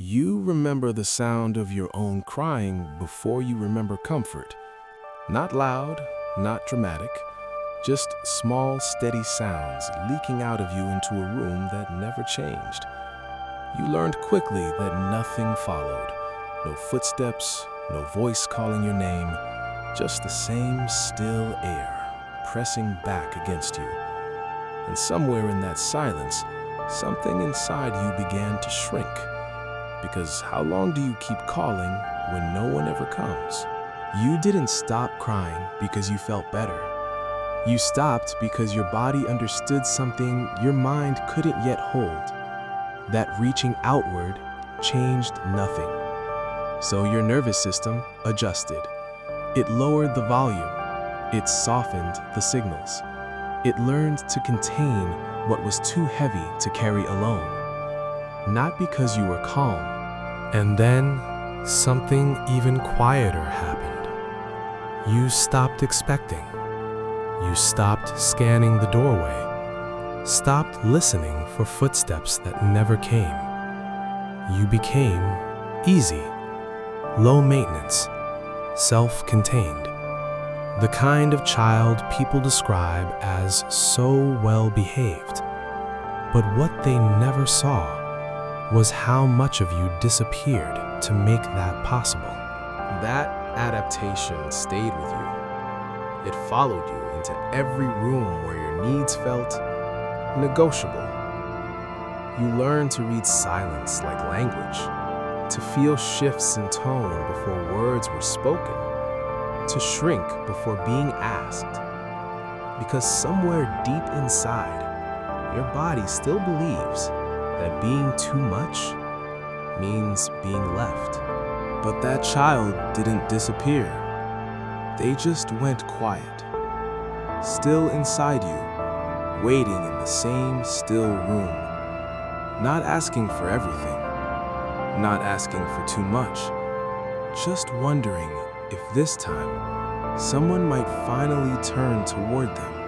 You remember the sound of your own crying before you remember comfort. Not loud, not dramatic, just small, steady sounds leaking out of you into a room that never changed. You learned quickly that nothing followed. No footsteps, no voice calling your name, just the same still air pressing back against you. And somewhere in that silence, something inside you began to shrink. Because how long do you keep calling when no one ever comes? You didn't stop crying because you felt better. You stopped because your body understood something your mind couldn't yet hold. That reaching outward changed nothing. So your nervous system adjusted. It lowered the volume. It softened the signals. It learned to contain what was too heavy to carry alone. Not because you were calm. And then something even quieter happened. You stopped expecting. You stopped scanning the doorway. Stopped listening for footsteps that never came. You became easy, low maintenance, self-contained. The kind of child people describe as so well-behaved. But what they never saw was how much of you disappeared to make that possible. That adaptation stayed with you. It followed you into every room where your needs felt negotiable. You learned to read silence like language, to feel shifts in tone before words were spoken, to shrink before being asked. Because somewhere deep inside, your body still believes that being too much means being left. But that child didn't disappear. They just went quiet, still inside you, waiting in the same still room, not asking for everything, not asking for too much, just wondering if this time someone might finally turn toward them.